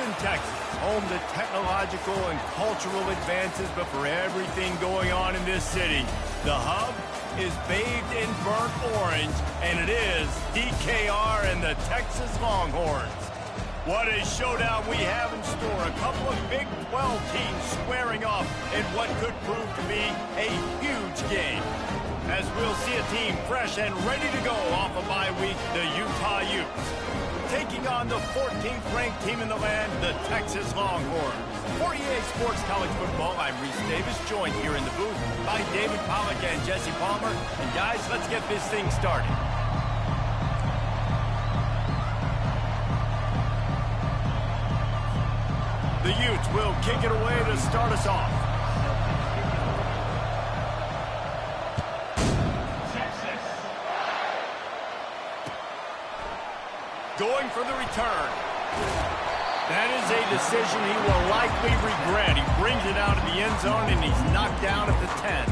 Houston, Texas, home to technological and cultural advances, but for everything going on in this city, the hub is bathed in burnt orange, and it is DKR and the Texas Longhorns. What a showdown we have in store. A couple of Big 12 teams squaring off in what could prove to be a huge game. As we'll see a team fresh and ready to go off a bye week, the Utah Utes, taking on the 14th ranked team in the land, the Texas Longhorns. For EA Sports College Football, I'm Reese Davis, joined here in the booth by David Pollack and Jesse Palmer. And guys, let's get this thing started. The Utes will kick it away to start us off. Going for the return. That is a decision he will likely regret. He brings it out of the end zone, and he's knocked down at the 10.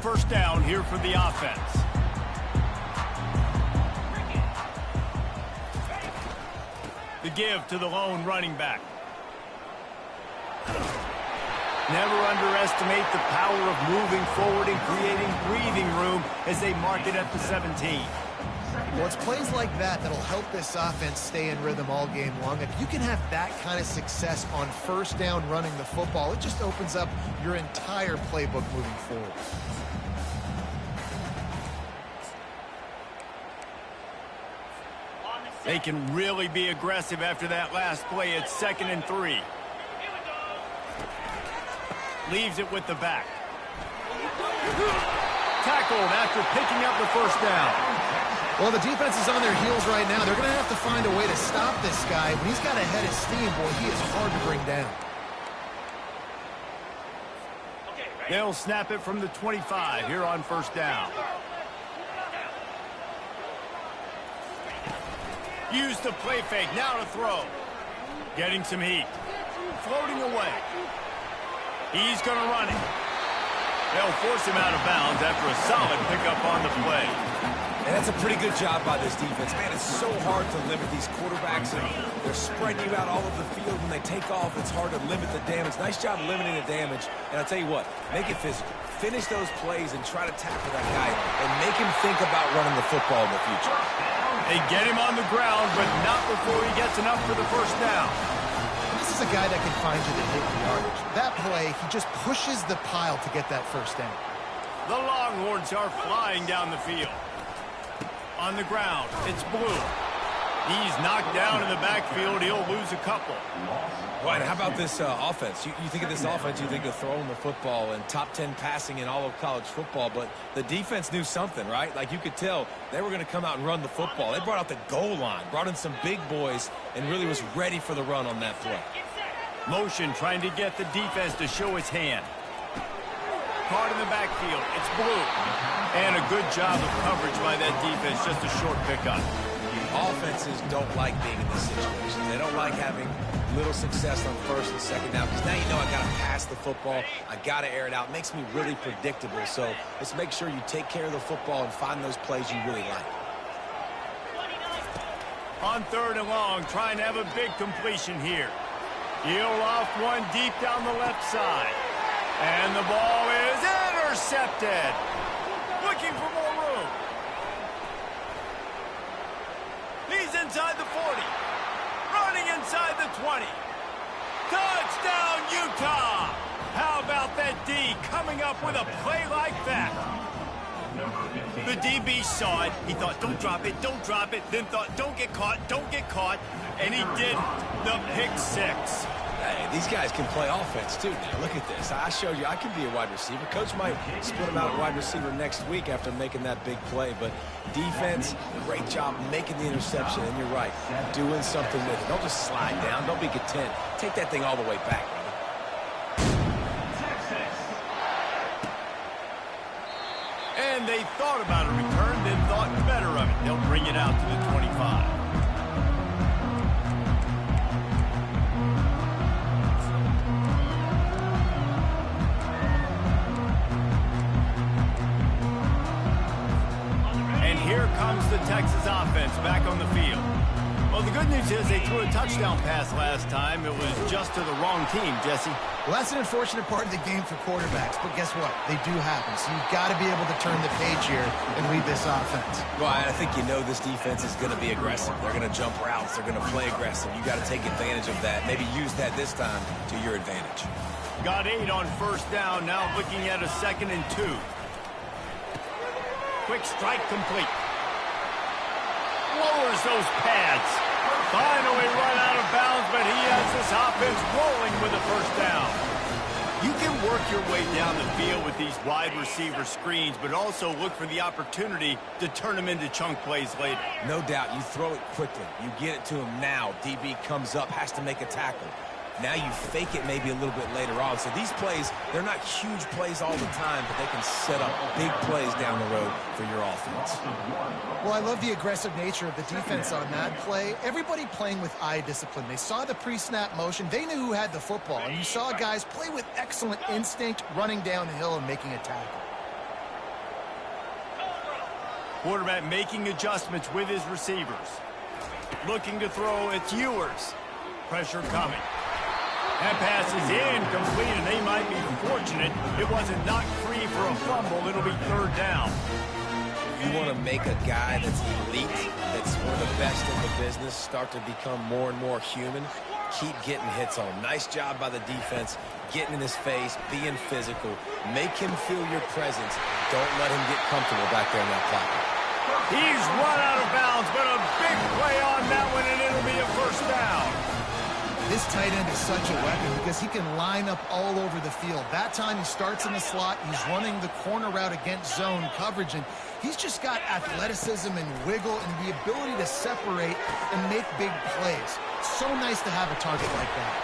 First down here for the offense. The give to the lone running back. Never underestimate the power of moving forward and creating breathing room as they mark it at the 17. Well, it's plays like that that'll help this offense stay in rhythm all game long. If you can have that kind of success on first down running the football, it just opens up your entire playbook moving forward. They can really be aggressive after that last play. It's 2nd and 3. Leaves it with the back. Tackled after picking up the first down. Well, the defense is on their heels right now. They're going to have to find a way to stop this guy. When he's got a head of steam, boy, he is hard to bring down. They'll snap it from the 25 here on first down. Use the play fake, now to throw. Getting some heat. Floating away. He's going to run it. They'll force him out of bounds after a solid pickup on the play. And that's a pretty good job by this defense. Man, it's so hard to limit these quarterbacks. And they're spreading you out all over the field. When they take off, it's hard to limit the damage. Nice job limiting the damage. And I'll tell you what, make it physical. Finish those plays and try to tackle that guy and make him think about running the football in the future. They get him on the ground, but not before he gets enough for the first down. This is a guy that can find you the hit yardage. That play, he just pushes the pile to get that first down. The Longhorns are flying down the field. On the ground, it's Blue. He's knocked down in the backfield. He'll lose a couple. Right, how about this offense? You think of this offense, you think of throwing the football and top 10 passing in all of college football, but the defense knew something, right? Like you could tell they were going to come out and run the football. They brought out the goal line, brought in some big boys, and really was ready for the run on that play. Motion trying to get the defense to show his hand. Caught in the backfield. It's Blue. And a good job of coverage by that defense. Just a short pickup. Offenses don't like being in this situation. They don't like having little success on first and second down because now you know I got to pass the football. I got to air it out. It makes me really predictable. So let's make sure you take care of the football and find those plays you really like. On 3rd and long, trying to have a big completion here. He'll off one deep down the left side. And the ball is intercepted. Looking for more room. He's inside the 40. Running inside the 20. Touchdown, Utah! How about that D coming up with a play like that? The DB saw it. He thought, don't drop it, don't drop it. Then thought, don't get caught, don't get caught. And he did the pick six. Hey, these guys can play offense, too. Now, look at this. I showed you I can be a wide receiver. Coach might split him out at wide receiver next week after making that big play. But defense, great job making the interception. And you're right, doing something with it. Don't just slide down. Don't be content. Take that thing all the way back. And they thought about a return, then thought better of it. They'll bring it out to the 25. here comes the Texas offense back on the field. Well, the good news is they threw a touchdown pass last time. It was just to the wrong team, Jesse. Well, that's an unfortunate part of the game for quarterbacks, but guess what? They do happen, so you've got to be able to turn the page here and read this offense. Well, I think you know this defense is going to be aggressive. They're going to jump routes. They're going to play aggressive. You got to take advantage of that. Maybe use that this time to your advantage. Got 8 on first down. Now looking at a 2nd and 2. Quick strike complete. Lowers those pads. Finally run out of bounds, but he has this offense rolling with a first down. You can work your way down the field with these wide receiver screens, but also look for the opportunity to turn them into chunk plays later. No doubt, you throw it quickly. You get it to him now. DB comes up, has to make a tackle. Now you fake it maybe a little bit later on. So these plays, they're not huge plays all the time, but they can set up big plays down the road for your offense. Well, I love the aggressive nature of the defense on that play. Everybody playing with eye discipline. They saw the pre-snap motion. They knew who had the football. And you saw guys play with excellent instinct, running down the hill and making a tackle. Quarterback making adjustments with his receivers. Looking to throw, it's Ewers. Pressure coming. That pass is incomplete, and they might be fortunate it wasn't knocked free for a fumble. It'll be 3rd down. You want to make a guy that's elite, that's one of the best in the business, start to become more and more human. Keep getting hits on him. Nice job by the defense, getting in his face, being physical. Make him feel your presence. Don't let him get comfortable back there in that pocket. He's run out of bounds, but a big play on that one, and it'll be a first down. This tight end is such a weapon because he can line up all over the field. That time he starts in the slot. He's running the corner route against zone coverage, and he's just got athleticism and wiggle and the ability to separate and make big plays. So nice to have a target like that.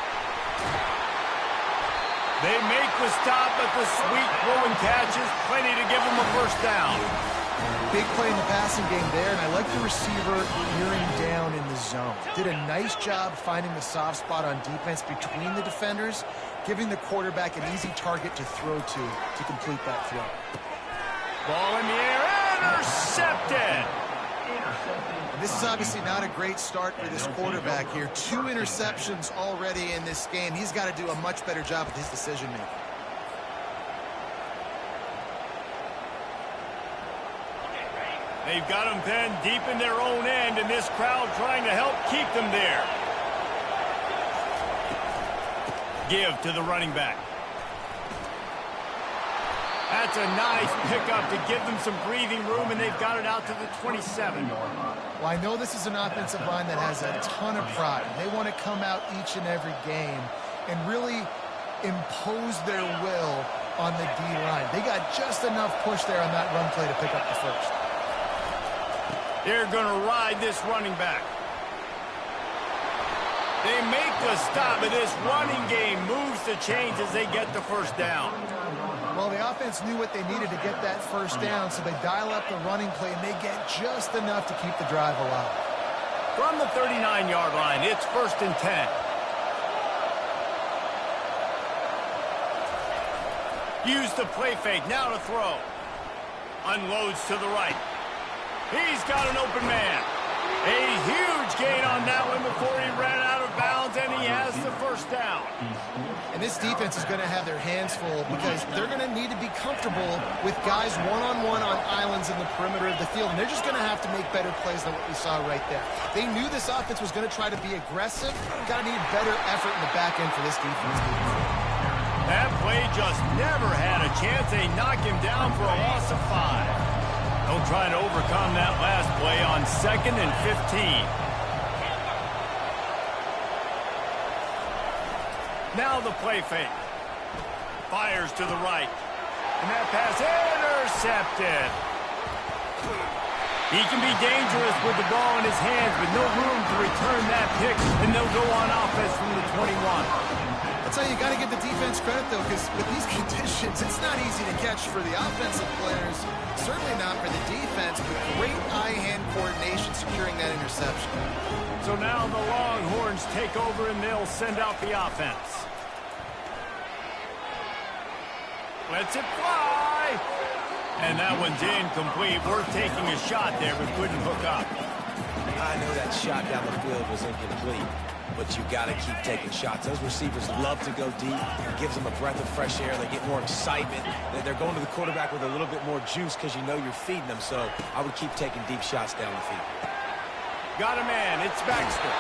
They make the stop, but the sweet throwing catch is plenty to give him a first down. Big play in the passing game there, and I like the receiver veering down in the zone. Did a nice job finding the soft spot on defense between the defenders, giving the quarterback an easy target to throw to complete that throw. Ball in the air, intercepted! And this is obviously not a great start for this quarterback here. 2 interceptions already in this game. He's got to do a much better job with his decision-making. They've got them pinned deep in their own end, and this crowd trying to help keep them there. Give to the running back. That's a nice pickup to give them some breathing room, and they've got it out to the 27. Well, I know this is an offensive line that has a ton of pride. They want to come out each and every game and really impose their will on the D-line. They got just enough push there on that run play to pick up the first. They're going to ride this running back. They make the stop, but this running game moves the chains as they get the first down. Well, the offense knew what they needed to get that first down, so they dial up the running play, and they get just enough to keep the drive alive. From the 39-yard line, it's 1st and 10. Use the play fake, now to throw. Unloads to the right. He's got an open man. A huge gain on that one before he ran out of bounds, and he has the first down. And this defense is going to have their hands full because they're going to need to be comfortable with guys one-on-one on islands in the perimeter of the field, and they're just going to have to make better plays than what we saw right there. They knew this offense was going to try to be aggressive. Got to need better effort in the back end for this defense. That play just never had a chance. They knock him down for a loss of 5. They'll try to overcome that last play on 2nd and 15. Now the play fake. Fires to the right. And that pass intercepted. He can be dangerous with the ball in his hands, but no room to return that pick, and they'll go on offense from the 21. That's how you got to give the defense credit, though, because with these conditions, it's not easy to catch for the offensive players. Certainly not for the defense, but great eye-hand coordination securing that interception. So now the Longhorns take over, and they'll send out the offense. Lets it fly. And that one's incomplete. Worth taking a shot there, but couldn't hook up. I know that shot down the field was incomplete, but you got to keep taking shots. Those receivers love to go deep. It gives them a breath of fresh air. They get more excitement. They're going to the quarterback with a little bit more juice because you know you're feeding them. So I would keep taking deep shots down the field. Got a man. It's Baxter.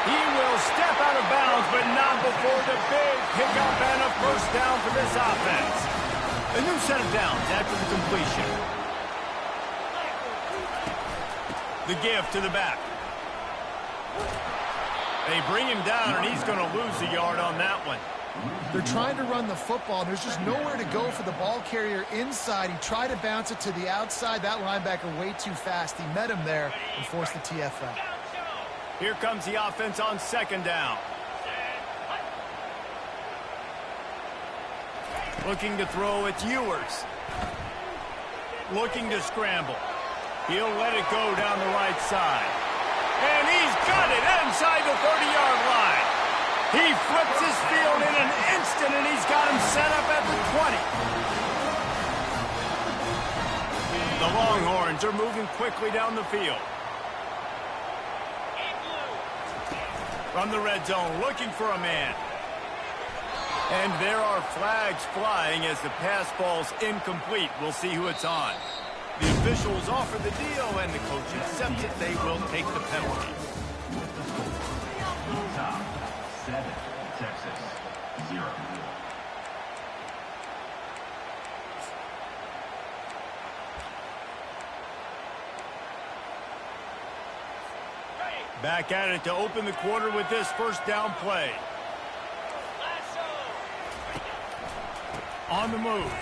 He will step out of bounds, but not before the big pickup and a first down for this offense. A new set of downs after the completion. The give to the back. They bring him down, and he's going to lose a yard on that one. They're trying to run the football, and there's just nowhere to go for the ball carrier inside. He tried to bounce it to the outside. That linebacker way too fast. He met him there and forced the TFL. Here comes the offense on second down. Looking to throw, it's Ewers. Looking to scramble. He'll let it go down the right side. And he's got it inside the 30-yard line. He flips his field in an instant, and he's got him set up at the 20. The Longhorns are moving quickly down the field. From the red zone, looking for a man. And there are flags flying as the pass falls incomplete. We'll see who it's on. The officials offer the deal, and the coach accepts it. They will take the penalty. 7, Texas, 0. Back at it to open the quarter with this first down play. On the move.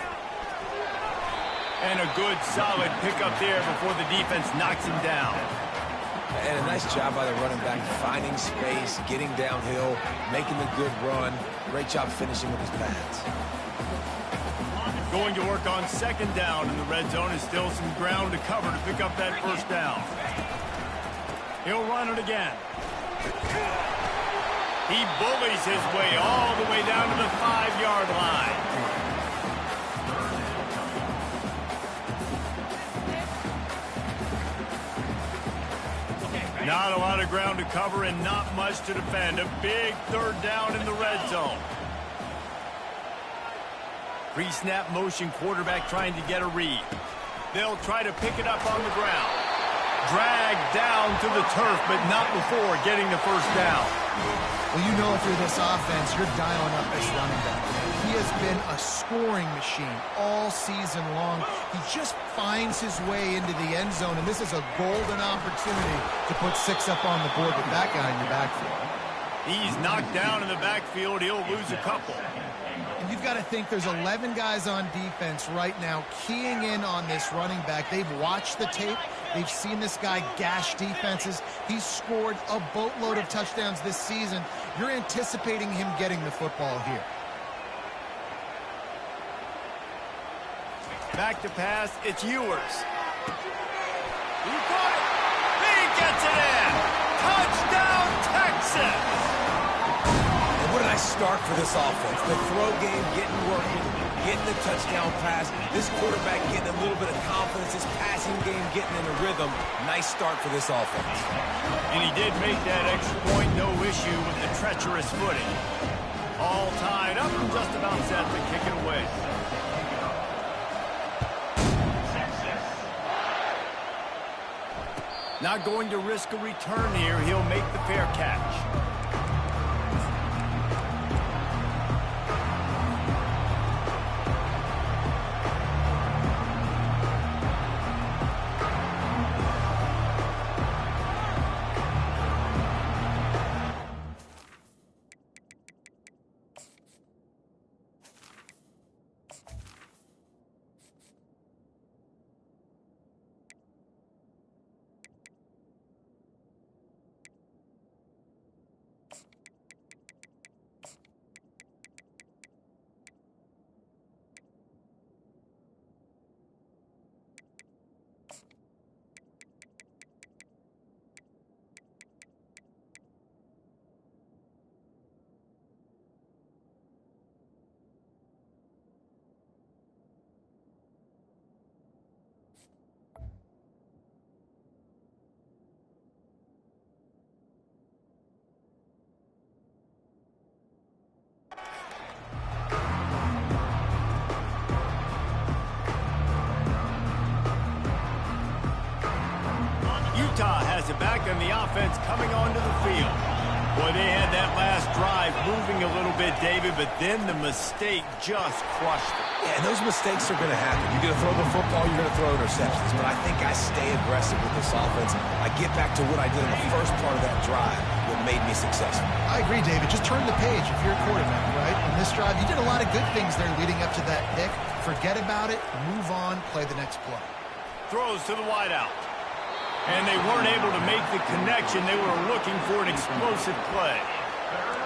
And a good, solid pickup there before the defense knocks him down. And a nice job by the running back, finding space, getting downhill, making the good run. Great job finishing with his pads. Going to work on second down, and the red zone is still some ground to cover to pick up that first down. He'll run it again. He bullies his way all the way down to the 5-yard line. Not a lot of ground to cover and not much to defend. A big third down in the red zone. Pre-snap motion, quarterback trying to get a read. They'll try to pick it up on the ground. Dragged down to the turf, but not before getting the first down. Well, you know if you're this offense, you're dialing up this running back. He has been a scoring machine all season long. He just finds his way into the end zone, and this is a golden opportunity to put 6 up on the board with that guy in your backfield. He's knocked down in the backfield. He'll lose a couple. And you've got to think there's 11 guys on defense right now keying in on this running back. They've watched the tape. They've seen this guy gash defenses. He's scored a boatload of touchdowns this season. You're anticipating him getting the football here. Back to pass, it's Ewers. He caught it. He gets it in. Touchdown, Texas. And what a nice start for this offense. The throw game getting working, getting the touchdown pass. This quarterback getting a little bit of confidence. His passing game getting in a rhythm. Nice start for this offense. And he did make that extra point, no issue with the treacherous footing. All tied up and just about set to kick it away. Not going to risk a return here. He'll make the fair catch. Utah has it back on the offense coming onto the field. Boy, they had that last drive moving a little bit, David, but then the mistake just crushed it. Yeah, and those mistakes are going to happen. You're going to throw the football, you're going to throw interceptions. But I think I stay aggressive with this offense. I get back to what I did in the first part of that drive that made me successful. I agree, David. Just turn the page if you're a quarterback, right? On this drive, you did a lot of good things there leading up to that pick. Forget about it, move on, play the next play. Throws to the wideout. And they weren't able to make the connection. They were looking for an explosive play.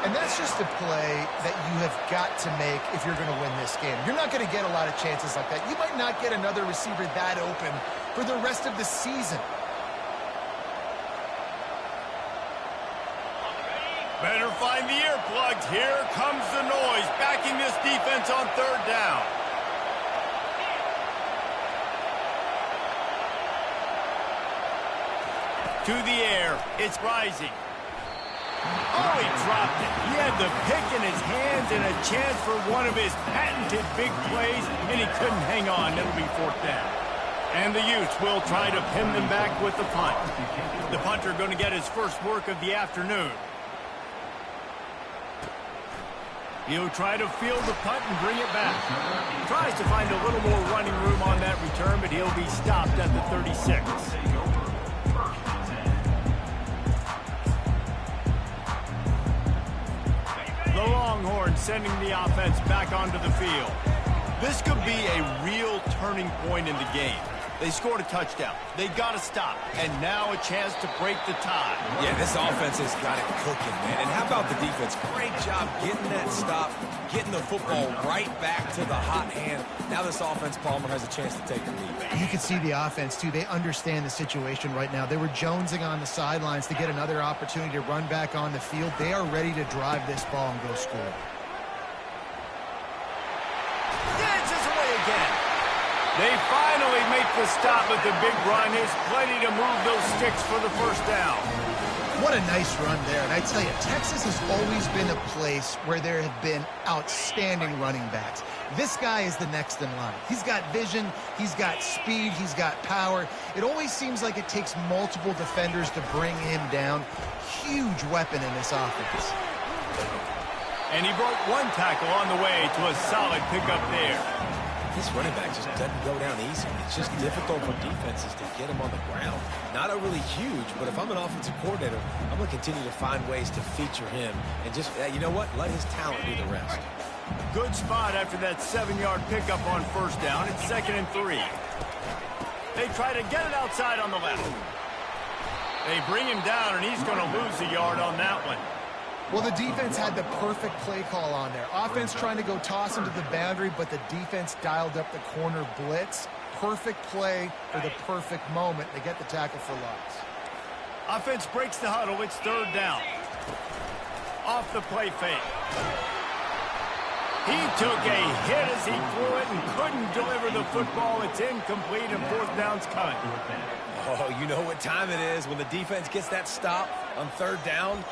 And that's just a play that you have got to make if you're going to win this game. You're not going to get a lot of chances like that. You might not get another receiver that open for the rest of the season. Better find the earplugs. Here comes the noise, backing this defense on third down. To the air, it's rising. Oh, he dropped it. He had the pick in his hands and a chance for one of his patented big plays, and he couldn't hang on. It'll be fourth down. And the Utes will try to pin them back with the punt. The punter going to get his first work of the afternoon. He'll try to field the punt and bring it back. Tries to find a little more running room on that return, but he'll be stopped at the 36. The Longhorns sending the offense back onto the field. This could be a real turning point in the game. They scored a touchdown. They got to stop. And now a chance to break the tie. Yeah, this offense has got it cooking, man. And how about the defense? Great job getting that stop, getting the football right back to the hot hand. Now this offense, Palmer, has a chance to take the lead. You can see the offense, too. They understand the situation right now. They were jonesing on the sidelines to get another opportunity to run back on the field. They are ready to drive this ball and go score. Dances away again. They finally make the stop with the big run. There's plenty to move those sticks for the first down. What a nice run there. And I tell you, Texas has always been a place where there have been outstanding running backs. This guy is the next in line. He's got vision, he's got speed, he's got power. It always seems like it takes multiple defenders to bring him down. Huge weapon in this offense. And he broke one tackle on the way to a solid pickup there. This running back just doesn't go down easy. It's just difficult for defenses to get him on the ground. Not a really huge, but if I'm an offensive coordinator, I'm going to continue to find ways to feature him and just, you know what, let his talent do the rest. Good spot after that 7-yard pickup on first down. It's 2nd and 3. They try to get it outside on the left. They bring him down, and he's going to lose a yard on that one. Well, the defense had the perfect play call on there. Offense trying to go toss him to the boundary, but the defense dialed up the corner blitz. Perfect play for the perfect moment. They get the tackle for loss. Offense breaks the huddle. It's 3rd down. Off the play fake. He took a hit as he threw it and couldn't deliver the football. It's incomplete, and 4th down's coming. Oh, you know what time it is when the defense gets that stop on 3rd down.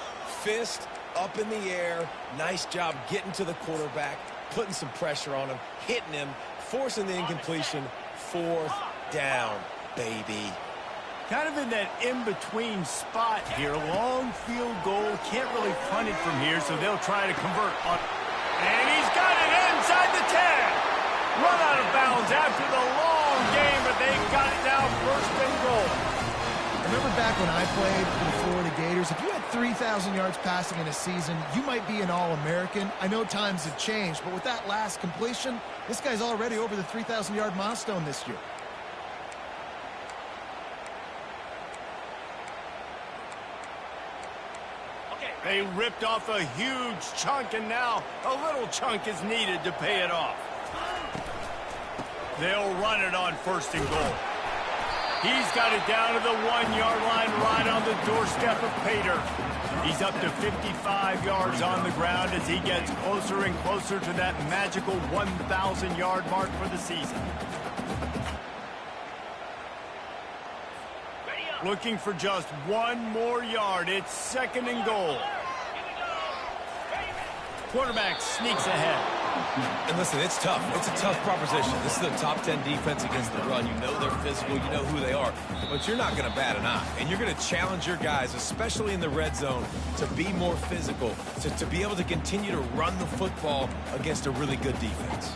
Fist up in the air. Nice job getting to the quarterback, putting some pressure on him, hitting him, forcing the incompletion. 4th down, baby. Kind of in that in-between spot here. Long field goal. Can't really punt it from here, so they'll try to convert. And he's got it inside the 10. Run out of bounds after the long game, but they've got it now 1st and goal. Remember back when I played for the Florida Gators, if you had 3,000 yards passing in a season, you might be an All-American. I know times have changed, but with that last completion, this guy's already over the 3,000-yard milestone this year. They ripped off a huge chunk, and now a little chunk is needed to pay it off. They'll run it on 1st and goal. He's got it down to the 1-yard line right on the doorstep of Pater. He's up to 55 yards on the ground as he gets closer and closer to that magical 1,000-yard mark for the season. Looking for just 1 more yard. It's 2nd and goal. Quarterback sneaks ahead. And listen, it's tough. It's a tough proposition. This is a top 10 defense against the run. You know they're physical. You know who they are. But you're not going to bat an eye. And you're going to challenge your guys, especially in the red zone, to be more physical, to be able to continue to run the football against a really good defense.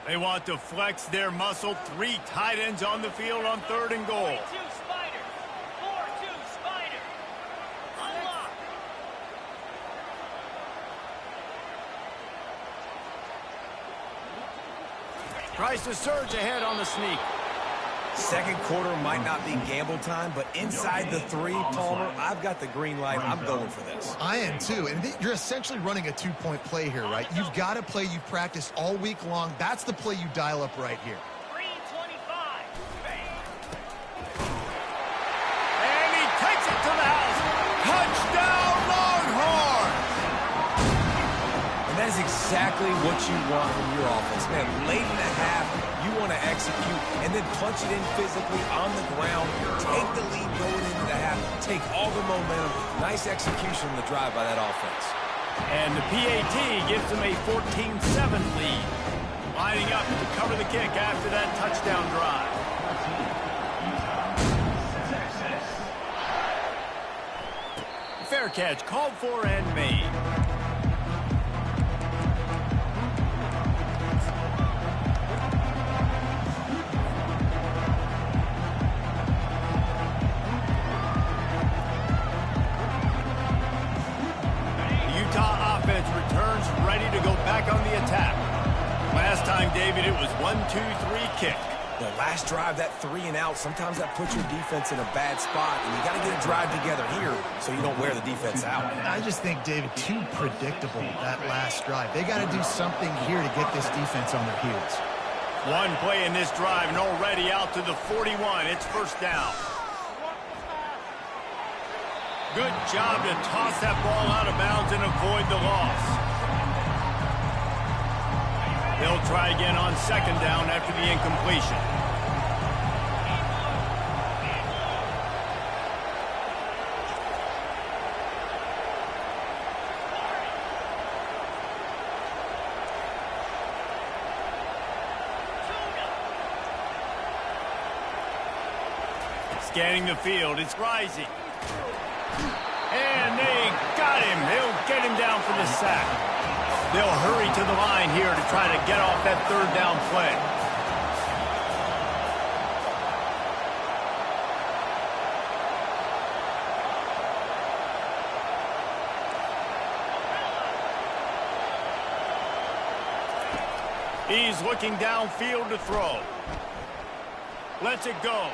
They want to flex their muscle. 3 tight ends on the field on 3rd and goal. 4-2 Spider. 4-2 Spider. Unlock. Tries to surge ahead on the sneak. Second quarter might not be gamble time, but inside the 3, Palmer, I've got the green light. I'm going for this. I am too, and you're essentially running a 2-point play here, right? You've got to play you've practiced all week long. That's the play you dial up right here. Green 25. And he takes it to the house. Touchdown, Longhorns! And that is exactly what you want from your offense. Man, late in the half, you want to execute and then punch it in physically on the ground. Take the lead going into the half. Take all the momentum. Nice execution on the drive by that offense. And the PAT gives them a 14-7 lead. Lining up to cover the kick after that touchdown drive. Fair catch called for and made. Returns ready to go back on the attack. Last time, David, it was 1-2-3 kick. The last drive, that 3 and out, sometimes that puts your defense in a bad spot, and you got to get a drive together here so you don't wear the defense out. I just think, David, too predictable, that last drive. They got to do something here to get this defense on their heels. One play in this drive, and already out to the 41. It's 1st down. Good job to toss that ball out of bounds and avoid the loss. They'll try again on 2nd down after the incompletion. Scanning the field, it's rising. And they got him. They'll get him down for the sack. They'll hurry to the line here to try to get off that 3rd down play. He's looking downfield to throw. Lets it go.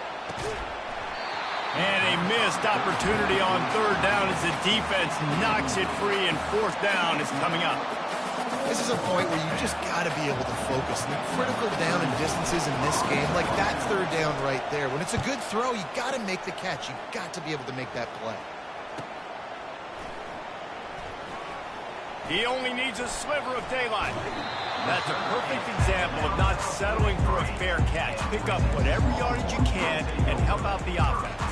And a missed opportunity on 3rd down as the defense knocks it free, and 4th down is coming up. This is a point where you just got to be able to focus. The critical down and distances in this game, like that 3rd down right there. When it's a good throw, you got to make the catch. You got to be able to make that play. He only needs a sliver of daylight. That's a perfect example of not settling for a fair catch. Pick up whatever yardage you can and help out the offense.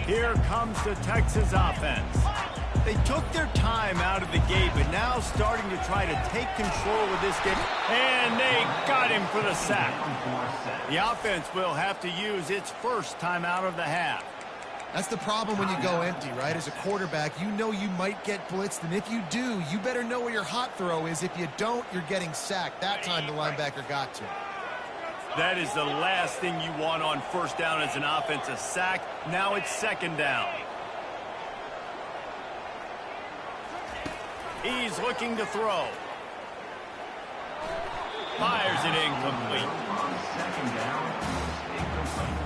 Here comes the Texas offense. They took their time out of the gate, but now starting to try to take control of this game. And they got him for the sack. The offense will have to use its 1st time out of the half. That's the problem when you go empty, right? As a quarterback, you know you might get blitzed, and if you do, you better know where your hot throw is. If you don't, you're getting sacked. That time the linebacker got to him. That is the last thing you want on 1st down as an offense, a sack. Now it's 2nd down. He's looking to throw. Fires it incomplete. 2nd down, incomplete.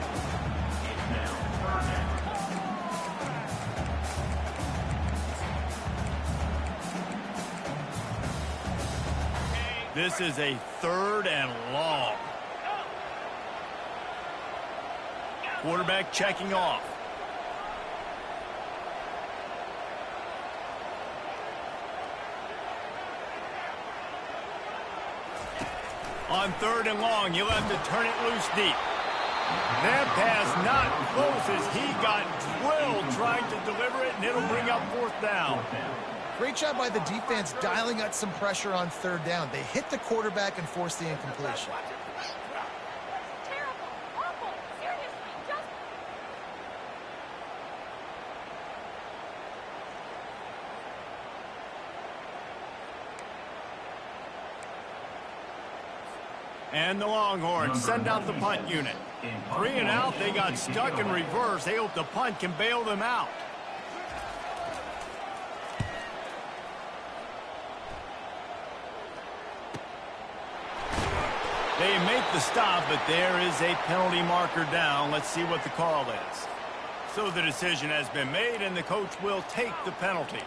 It's now 3rd down. This is a 3rd and long. Quarterback checking off. On 3rd and long, you'll have to turn it loose deep. That pass not close as he got drilled trying to deliver it, and it'll bring up 4th down. Great job by the defense dialing out some pressure on 3rd down. They hit the quarterback and forced the incompletion. Terrible. Awful. Seriously. Just... And the Longhorns send out the punt unit. 3 and out, they got stuck in reverse. They hope the punt can bail them out. They make the stop, but there is a penalty marker down. Let's see what the call is. So the decision has been made, and the coach will take the penalty.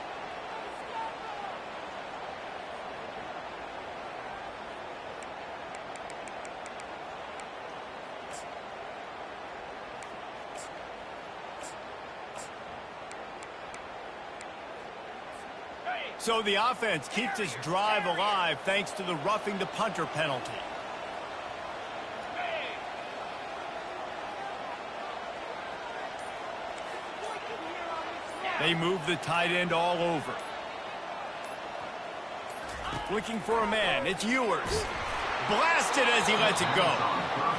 So the offense keeps its drive alive thanks to the roughing the punter penalty. They move the tight end all over. Looking for a man. It's Ewers. Blasted as he lets it go.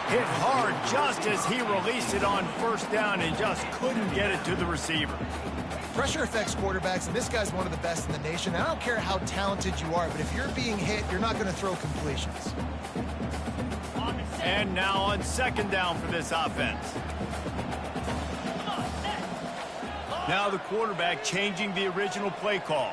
Hit hard just as he released it on 1st down and just couldn't get it to the receiver. Pressure affects quarterbacks, and this guy's one of the best in the nation. I don't care how talented you are, but if you're being hit, you're not going to throw completions. And now on 2nd down for this offense. Now the quarterback changing the original play call.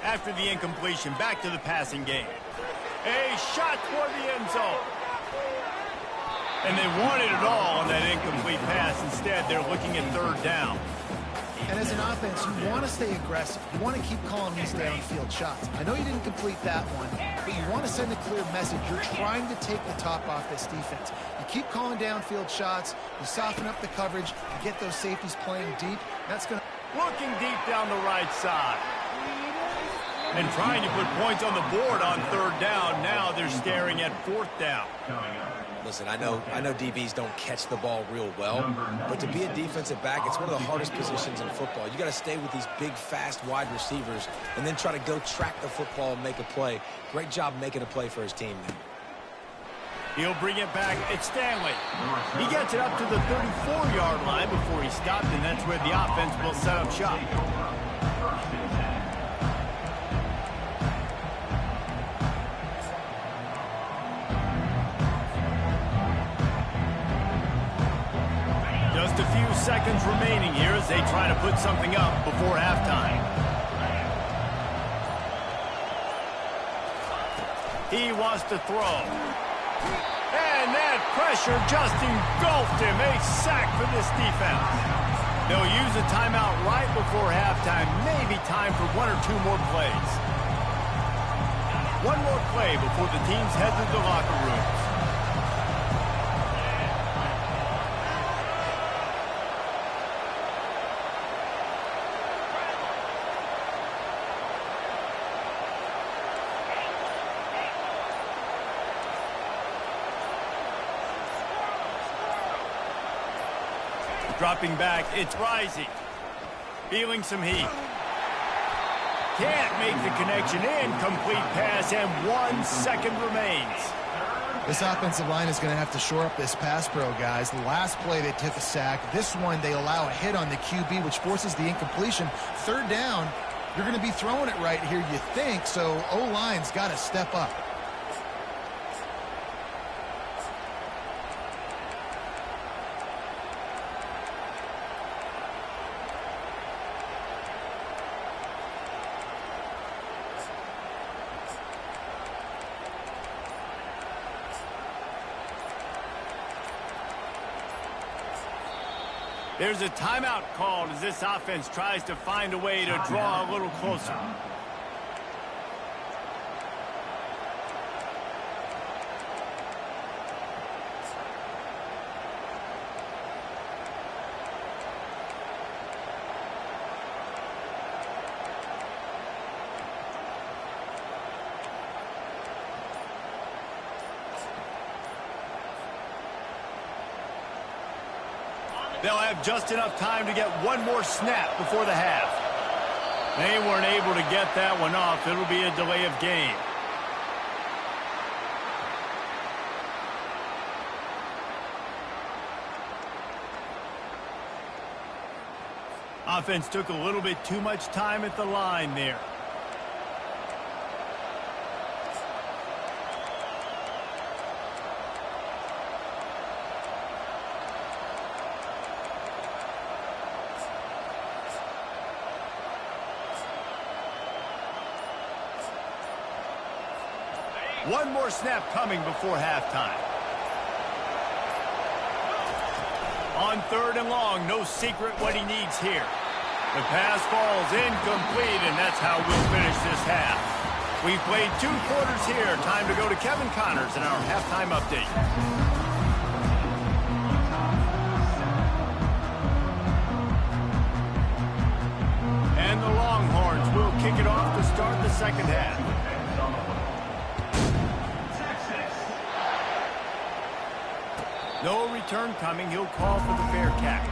After the incompletion, back to the passing game. A shot toward the end zone. And they wanted it all on that incomplete pass. Instead, they're looking at 3rd down. And as an offense, you want to stay aggressive. You want to keep calling these downfield shots. I know you didn't complete that one, but you want to send a clear message. You're trying to take the top off this defense. You keep calling downfield shots. You soften up the coverage. You get those safeties playing deep. That's going to... Looking deep down the right side. And trying to put points on the board on 3rd down. Now they're staring at 4th down. Listen, I know DBs don't catch the ball real well, but to be a defensive back, it's one of the hardest positions in football. You got to stay with these big, fast wide receivers and then try to go track the football and make a play. Great job making a play for his team now. He'll bring it back. It's Stanley. He gets it up to the 34-yard line before he stopped, and that's where the offense will set up shop. Just a few seconds remaining here as they try to put something up before halftime. He wants to throw. And that pressure just engulfed him. A sack for this defense. They'll use a timeout right before halftime. Maybe time for 1 or 2 more plays. One more play before the teams head to the locker rooms. Dropping back, it's Rising. Feeling some heat. Can't make the connection. Incomplete pass, and 1 second remains. This offensive line is going to have to shore up this pass pro, guys. The last play they took a sack. This one they allow a hit on the QB, which forces the incompletion. 3rd down, you're going to be throwing it right here, you think, so O-line's got to step up. There's a timeout called as this offense tries to find a way to draw a little closer. They'll have just enough time to get one more snap before the half. They weren't able to get that one off. It'll be a delay of game. Offense took a little bit too much time at the line there. One more snap coming before halftime. On 3rd and long, no secret what he needs here. The pass falls incomplete, and that's how we'll finish this half. We've played 2 quarters here. Time to go to Kevin Connors in our halftime update. And the Longhorns will kick it off to start the second half. No return coming. He'll call for the fair catch.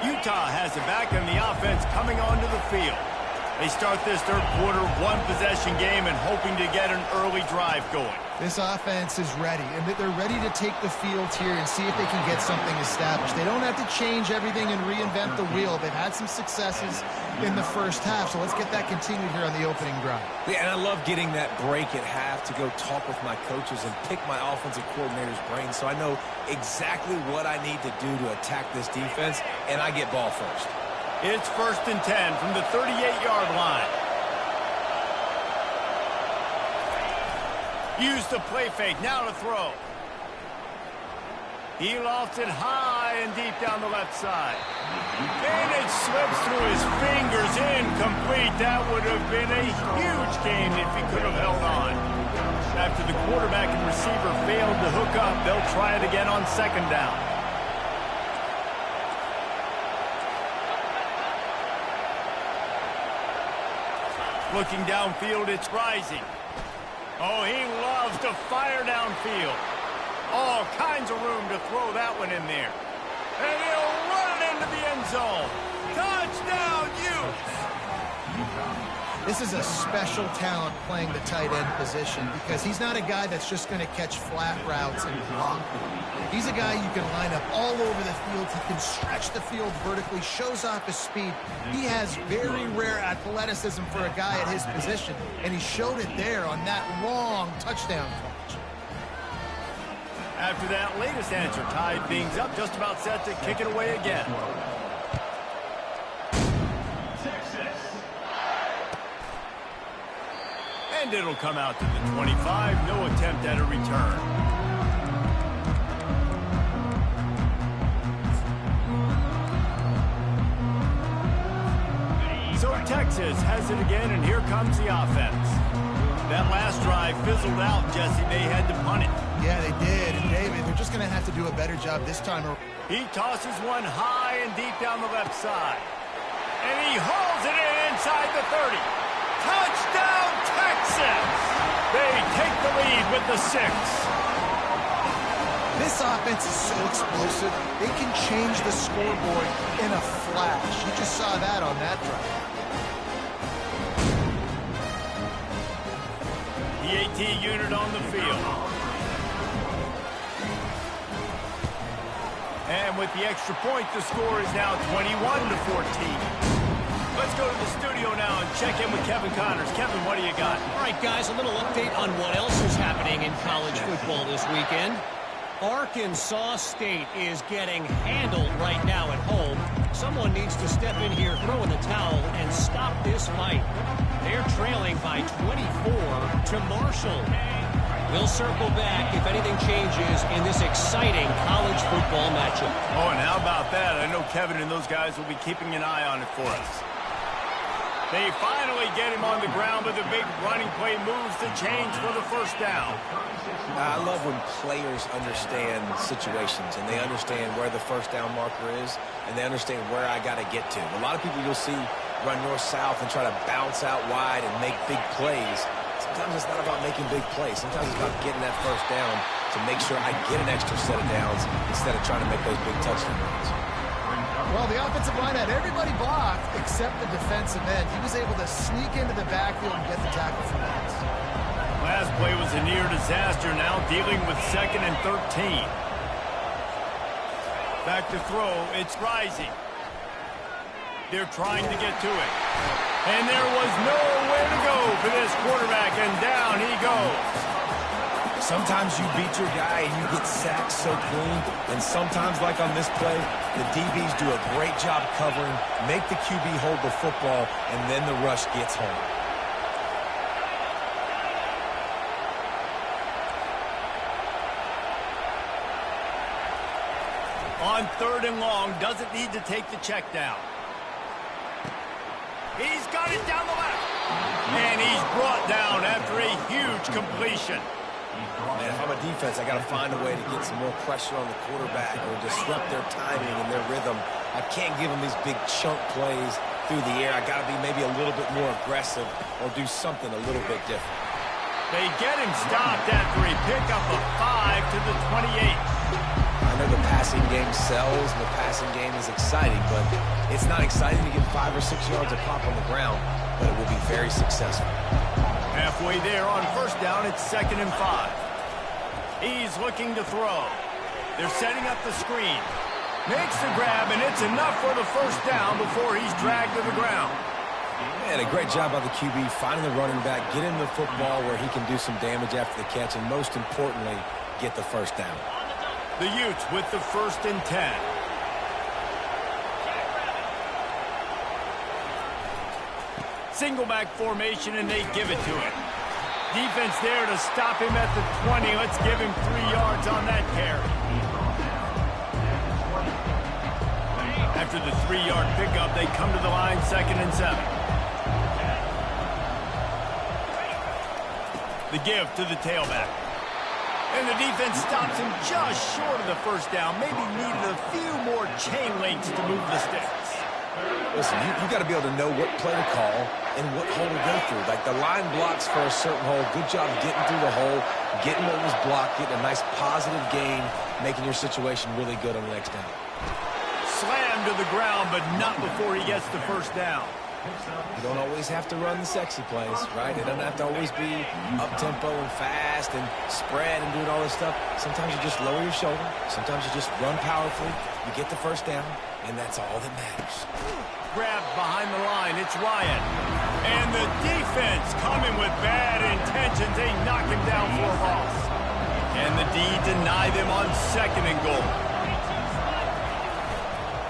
Utah has it back, and the offense coming onto the field. They start this 3rd quarter, 1-possession game, and hoping to get an early drive going. This offense is ready, and they're ready to take the field here and see if they can get something established. They don't have to change everything and reinvent the wheel. They've had some successes in the first half, so let's get that continued here on the opening drive. Yeah, and I love getting that break at half to go talk with my coaches and pick my offensive coordinator's brain so I know exactly what I need to do to attack this defense, and I get ball first. It's 1st and 10 from the 38-yard line. Use the play fake, now to throw. He lofts it high and deep down the left side. And it slips through his fingers, incomplete. That would have been a huge game if he could have held on. After the quarterback and receiver failed to hook up, they'll try it again on 2nd down. Looking downfield, it's Rising. Oh, he loves to fire downfield. All kinds of room to throw that one in there. And he'll run it into the end zone. Touchdown, Utes! This is a special talent playing the tight end position because he's not a guy that's just going to catch flat routes and block. He's a guy you can line up all over the field. He can stretch the field vertically, shows off his speed. He has very rare athleticism for a guy at his position, and he showed it there on that long touchdown catch. After that latest answer tied things up, just about set to kick it away again. And it'll come out to the 25. No attempt at a return. So Texas has it again, and here comes the offense. That last drive fizzled out, Jesse. They had to punt it. Yeah, they did. And David, they're just going to have to do a better job this time. He tosses one high and deep down the left side. And he hauls it in inside the 30. Touchdown, Texas! They take the lead with the 6. This offense is so explosive, they can change the scoreboard in a flash. You just saw that on that drive. The AT unit on the field. And with the extra point, the score is now 21-14. Let's go to the studio now and check in with Kevin Connors. Kevin, what do you got? All right, guys, a little update on what else is happening in college football this weekend. Arkansas State is getting handled right now at home, someone needs to step in here, throw in the towel, and stop this fight. They're trailing by 24 to Marshall. We'll circle back if anything changes in this exciting college football matchup. Oh, and how about that? I know Kevin and those guys will be keeping an eye on it for us. They finally get him on the ground, but the big running play moves the chains for the first down. I love when players understand situations, and they understand where the first down marker is, and they understand where I got to get to. A lot of people you'll see run north-south and try to bounce out wide and make big plays. Sometimes it's not about making big plays. Sometimes it's about getting that first down to make sure I get an extra set of downs instead of trying to make those big touchdown runs. Well, the offensive line had everybody blocked except the defensive end. He was able to sneak into the backfield and get the tackle for loss. Last play was a near disaster, now dealing with 2nd and 13. Back to throw, it's Rising. They're trying to get to it. And there was nowhere to go for this quarterback, and down he goes. Sometimes you beat your guy and you get sacked so clean, and sometimes, like on this play, the DBs do a great job covering, make the QB hold the football, and then the rush gets home. On 3rd and long, doesn't need to take the check down. He's got it down the left. And he's brought down after a huge completion. Man, if I'm a defense, I got to find a way to get some more pressure on the quarterback or disrupt their timing and their rhythm. I can't give them these big chunk plays through the air. I got to be maybe a little bit more aggressive or do something a little bit different. They get him stopped after a pickup of 5 to the 28. I know the passing game sells, and the passing game is exciting, but it's not exciting to get 5 or 6 yards of pop on the ground, but it will be very successful. Halfway there on first down, it's 2nd and 5. He's looking to throw. They're setting up the screen. Makes the grab, and it's enough for the first down before he's dragged to the ground. Man, a great job by the QB finding the running back, get him the football where he can do some damage after the catch, and most importantly, get the first down. The Utes with the 1st and 10. Single back formation, and they give it to him. Defense there to stop him at the 20. Let's give him 3 yards on that carry. After the 3-yard pickup, they come to the line 2nd and 7. The give to the tailback. And the defense stops him just short of the first down. Maybe needed a few more chain links to move the sticks. Listen, you got to be able to know what play to call and what hole to go through. Like the line blocks for a certain hole. Good job getting through the hole, getting what was blocked, getting a nice positive gain, making your situation really good on the next down. Slammed to the ground, but not before he gets the first down. You don't always have to run the sexy plays, right? It doesn't have to always be up-tempo and fast and spread and doing all this stuff. Sometimes you just lower your shoulder. Sometimes you just run powerfully. You get the first down, and that's all that matters. Grabbed behind the line. It's Ryan. And the defense coming with bad intentions. They knock him down for a loss. And the D deny them on 2nd and goal.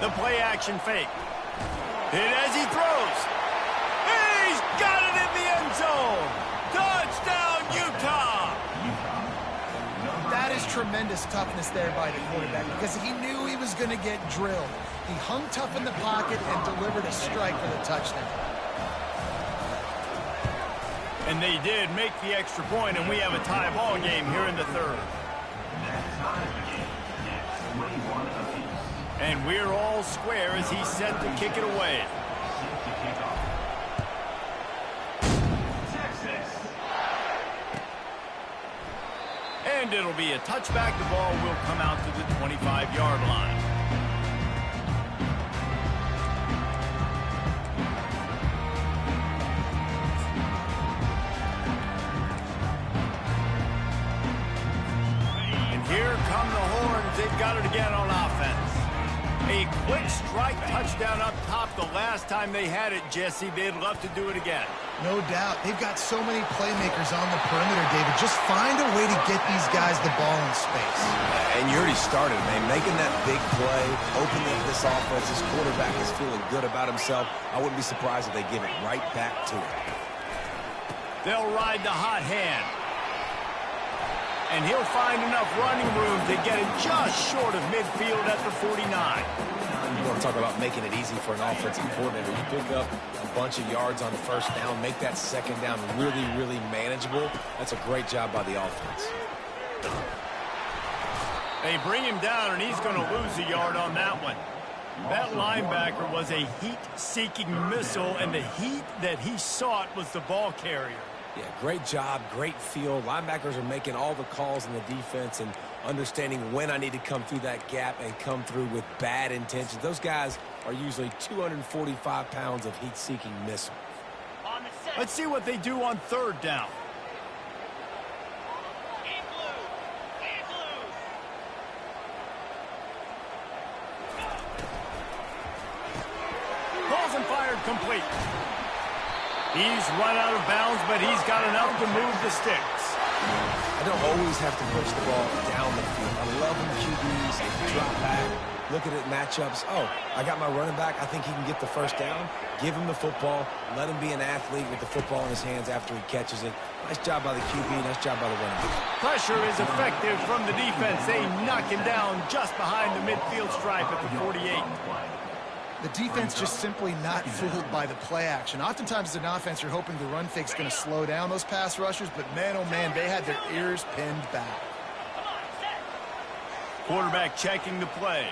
The play action fake. Hit as he throws. He's got it in the end zone. Touchdown, Utah. That is tremendous toughness there by the quarterback because he knew he was going to get drilled. He hung tough in the pocket and delivered a strike for the touchdown. And they did make the extra point, and we have a tie ball game here in the 3rd. And we're all square as he's set to kick it away. And it'll be a touchback. The ball will come out to the 25-yard line. And here come the Horns. They've got it again on offense. A Quick strike touchdown up top the last time they had it, Jesse. They'd love to do it again. No doubt. They've got so many playmakers on the perimeter, David. Just find a way to get these guys the ball in space. And you already started, man. Making that big play, opening up this offense. This quarterback is feeling good about himself. I wouldn't be surprised if they give it right back to him. They'll ride the hot hand. And he'll find enough running room to get it just short of midfield at the 49. You want to talk about making it easy for an offensive coordinator. You pick up a bunch of yards on the first down, make that second down really, really manageable. That's a great job by the offense. They bring him down, and he's going to lose a yard on that one. That linebacker was a heat-seeking missile, and the heat that he sought was the ball carrier. Yeah, great job, great feel. Linebackers are making all the calls in the defense and understanding when I need to come through that gap and come through with bad intentions. Those guys are usually 245 pounds of heat-seeking missile. Let's see what they do on third down. Balls and fired complete. He's run out of bounds, but he's got enough to move the sticks. I don't always have to push the ball down the field. I love when QBs drop back, look at it matchups. Oh, I got my running back. I think he can get the first down. Give him the football. Let him be an athlete with the football in his hands after he catches it. Nice job by the QB. Nice job by the running back. Pressure is effective from the defense. They knock him down just behind the midfield stripe at the 48. The defense just simply not fooled by the play action. Oftentimes as an offense, you're hoping the run fake's going to slow down those pass rushers, but man, oh man, they had their ears pinned back. Quarterback checking the play.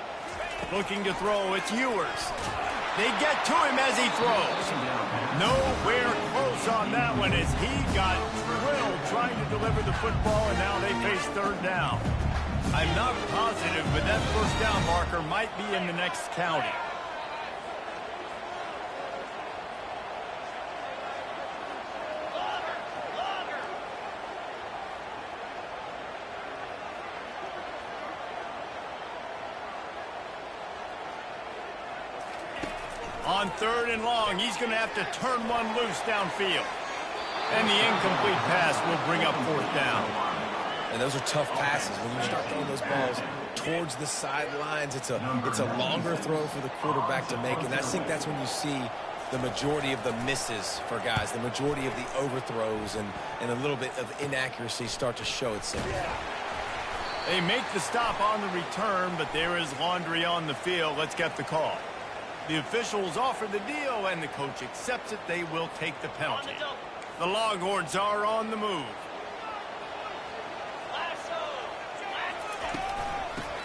Looking to throw, it's Ewers. They get to him as he throws. Nowhere close on that one as he got drilled trying to deliver the football, and now they face third down. I'm not positive, but that first down marker might be in the next county. On third and long, he's going to have to turn one loose downfield. And the incomplete pass will bring up fourth down. And those are tough passes. When you start throwing those balls towards the sidelines, it's a longer throw for the quarterback to make. And I think that's when you see the majority of the misses for guys, the majority of the overthrows and a little bit of inaccuracy start to show itself. They make the stop on the return, but there is laundry on the field. Let's get the call. The officials offer the deal, and the coach accepts it. They will take the penalty. The Longhorns are on the move.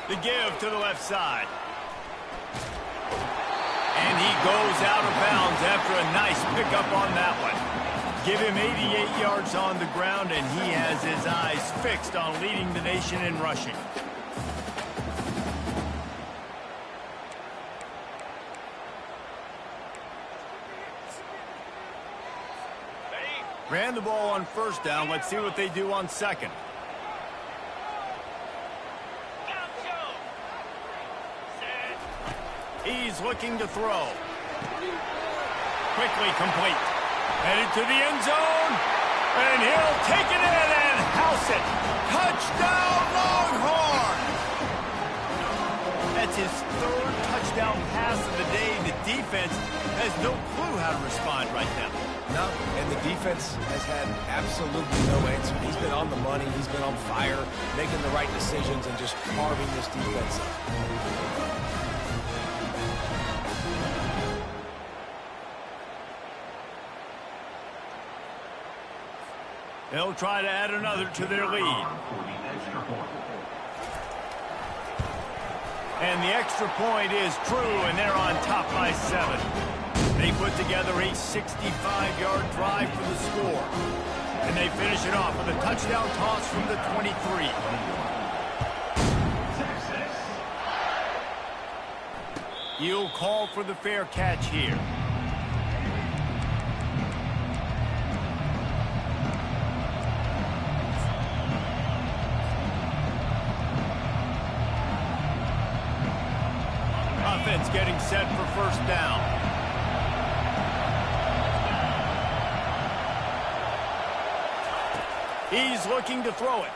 The give to the left side. And he goes out of bounds after a nice pickup on that one. Give him 88 yards on the ground, and he has his eyes fixed on leading the nation in rushing. Ran the ball on first down. Let's see what they do on second. He's looking to throw. Quickly complete. Headed to the end zone. And he'll take it in and house it. Touchdown, Longhorn! That's his third touchdown pass of the day. The defense has no clue how to respond right now. No, and the defense has had absolutely no answer. He's been on the money. He's been on fire, making the right decisions and just carving this defense up. They'll try to add another to their lead. And the extra point is true, and they're on top by 7. They put together a 65-yard drive for the score. And they finish it off with a touchdown toss from the 23. He'll call for the fair catch here. Offense getting set for first down. He's looking to throw it.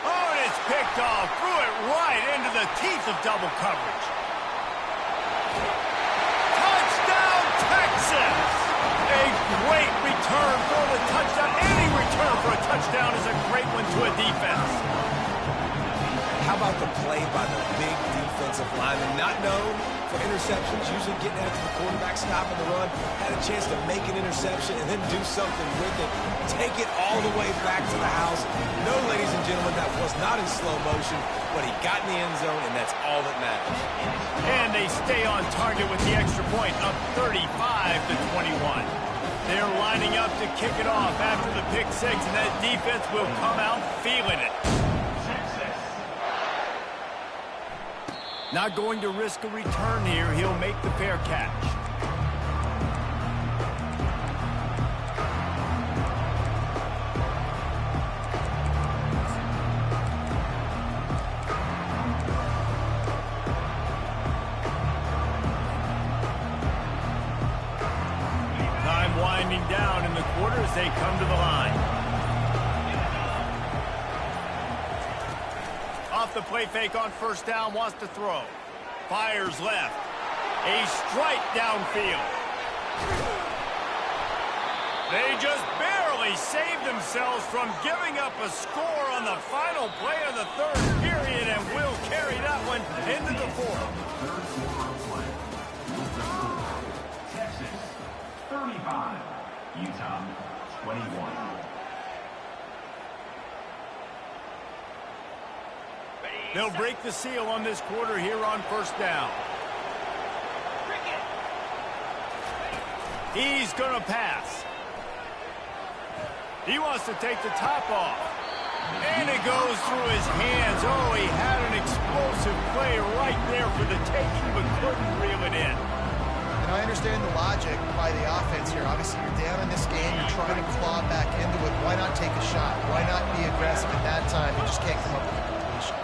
Oh, and it's picked off. Threw it right into the teeth of double coverage. Touchdown, Texas! A great return for the touchdown. Any return for a touchdown is a great one to a defense. How about the play by the big defensive lineman? Not known for interceptions, usually getting after the quarterback, stopping the run. Had a chance to make an interception and then do something with it. Take it all the way back to the house. No, ladies and gentlemen, that was not in slow motion, but he got in the end zone, and that's all that matters. And they stay on target with the extra point, up 35-21. They're lining up to kick it off after the pick six, and that defense will come out feeling it. Not going to risk a return here. He'll make the fair catch. Time winding down in the quarter as they come to the line. Off the play fake on first down, wants to throw. Fires left. A strike downfield. They just barely saved themselves from giving up a score on the final play of the third period and will carry that one into the fourth. Texas 35, Utah 21. They'll break the seal on this quarter here on first down. He's going to pass. He wants to take the top off. And it goes through his hands. Oh, he had an explosive play right there for the taking, but couldn't reel it in. And I understand the logic by the offense here. Obviously, you're down in this game. You're trying to claw back into it. Why not take a shot? Why not be aggressive at that time? You just can't come up with a completion.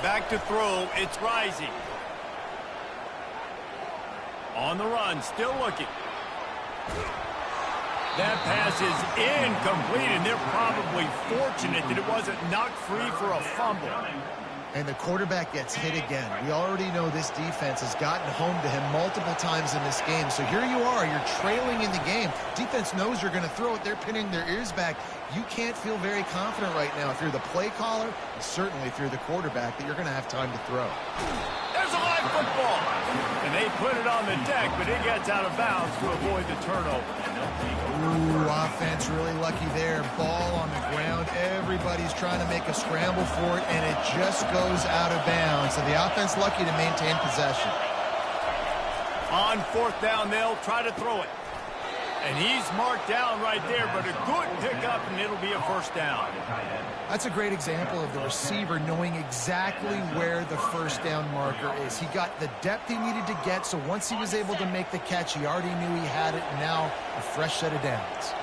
Back to throw. It's Rising. On the run, still looking. That pass is incomplete, and they're probably fortunate that it wasn't knocked free for a fumble. And the quarterback gets hit again. We already know this defense has gotten home to him multiple times in this game. So here you are, you're trailing in the game. Defense knows you're going to throw it. They're pinning their ears back. You can't feel very confident right now if you're the play caller, and certainly if you're the quarterback, that you're going to have time to throw. There's a live football. And they put it on the deck, but it gets out of bounds to avoid the turnover. Ooh, offense really lucky there. Ball on the ground. Everybody's trying to make a scramble for it, and it just goes out of bounds. So the offense lucky to maintain possession. On fourth down, they'll try to throw it. And he's marked down right there, but a good pickup, and it'll be a first down. That's a great example of the receiver knowing exactly where the first down marker is. He got the depth he needed to get, so once he was able to make the catch, he already knew he had it, and now a fresh set of downs.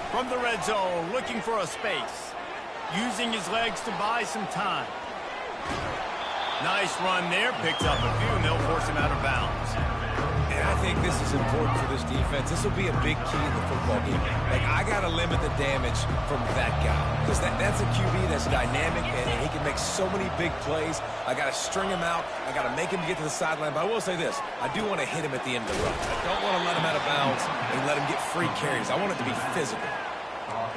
From the red zone, looking for a space. Using his legs to buy some time. Nice run there, picks up a few, and they'll force him out of bounds. And I think this is important for this defense. This will be a big key in the football game. Like, I got to limit the damage from that guy. Because that's a QB that's dynamic, and he can make so many big plays. I got to string him out. I got to make him get to the sideline. But I will say this. I do want to hit him at the end of the run. I don't want to let him out of bounds and let him get free carries. I want it to be physical.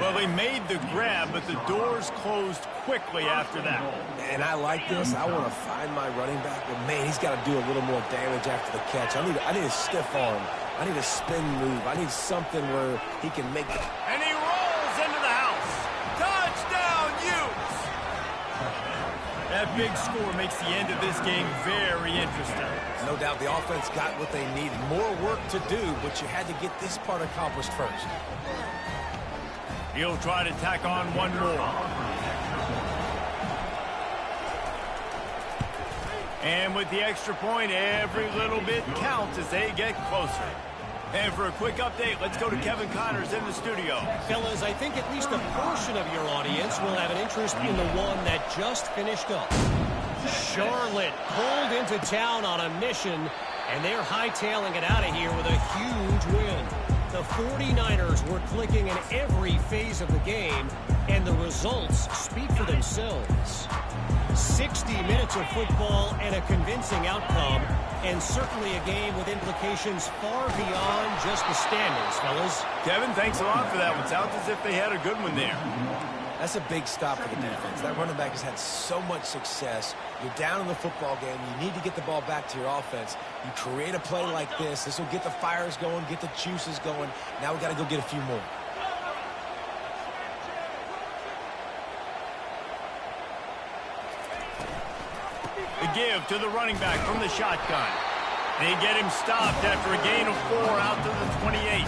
Well, they made the grab, but the doors closed quickly after that. And I like this. I want to find my running back, but man, he's got to do a little more damage after the catch. I need a stiff arm. I need a spin move. I need something where he can make it. And he rolls into the house. Touchdown, Utes! That big score makes the end of this game very interesting. No doubt the offense got what they needed. More work to do, but you had to get this part accomplished first. He'll try to tack on one more. And with the extra point, every little bit counts as they get closer. And for a quick update, let's go to Kevin Connors in the studio. Fellas, I think at least a portion of your audience will have an interest in the one that just finished up. Charlotte pulled into town on a mission, and they're hightailing it out of here with a huge win. The 49ers were clicking in every phase of the game, and the results speak for themselves. 60 minutes of football and a convincing outcome, and certainly a game with implications far beyond just the standings, fellas. Kevin, thanks a lot for that one. Sounds as if they had a good one there. That's a big stop for the defense. That running back has had so much success. You're down in the football game. You need to get the ball back to your offense. You create a play like this. This will get the fires going, get the juices going. Now we got to go get a few more. The give to the running back from the shotgun. They get him stopped after a gain of 4 out to the 28.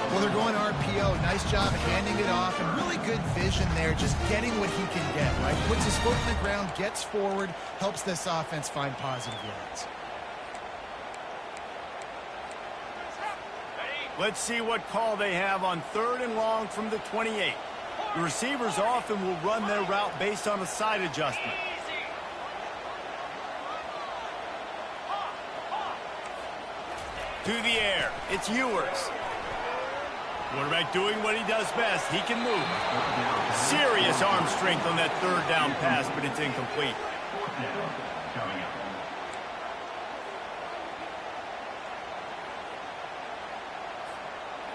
Well, they're going RPO. Nice job handing it off, and really good vision there, just getting what he can get, right? Puts his foot in the ground, gets forward, helps this offense find positive yards. Let's see what call they have on 3rd and long from the 28. The receivers often will run their route based on a side adjustment. To the air, it's Ewers. Quarterback doing what he does best. He can move. Serious arm strength on that 3rd down pass, but it's incomplete.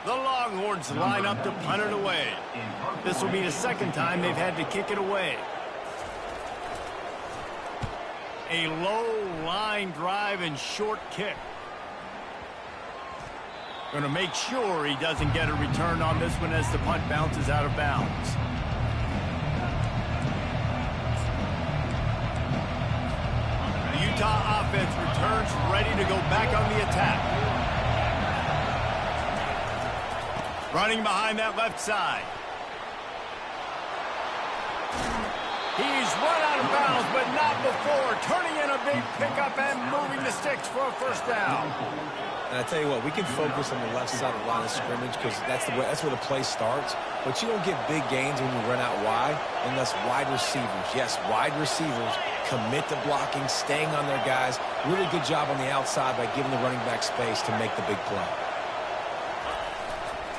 The Longhorns line up to punt it away. This will be the 2nd time they've had to kick it away. A low line drive and short kick. Going to make sure he doesn't get a return on this one as the punt bounces out of bounds. The Utah offense returns ready to go back on the attack. Running behind that left side. He's run out of bounds, but not before. Turning in a big pickup and moving the sticks for a 1st down. And I tell you what, we can focus on the left side of the line of scrimmage because that's where the play starts. But you don't get big gains when you run out wide unless wide receivers, yes, wide receivers, commit to blocking, staying on their guys. Really good job on the outside by giving the running back space to make the big play.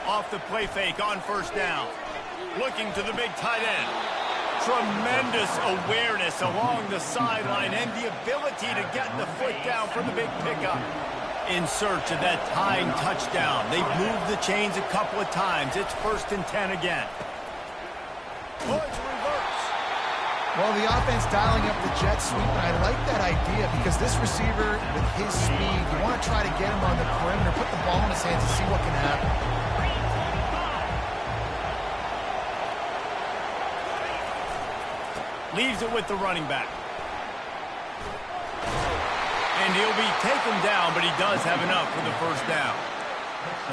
Off the play fake on 1st down. Looking to the big tight end. Tremendous awareness along the sideline and the ability to get the foot down for the big pickup. In search of that tying touchdown. They've moved the chains a couple of times. It's 1st and 10 again. Oh, it's reverse. Well, the offense dialing up the jet sweep, and I like that idea because this receiver, with his speed, you want to try to get him on the perimeter, put the ball in his hands and see what can happen. Leaves it with the running back. And he'll be taken down, but he does have enough for the 1st down.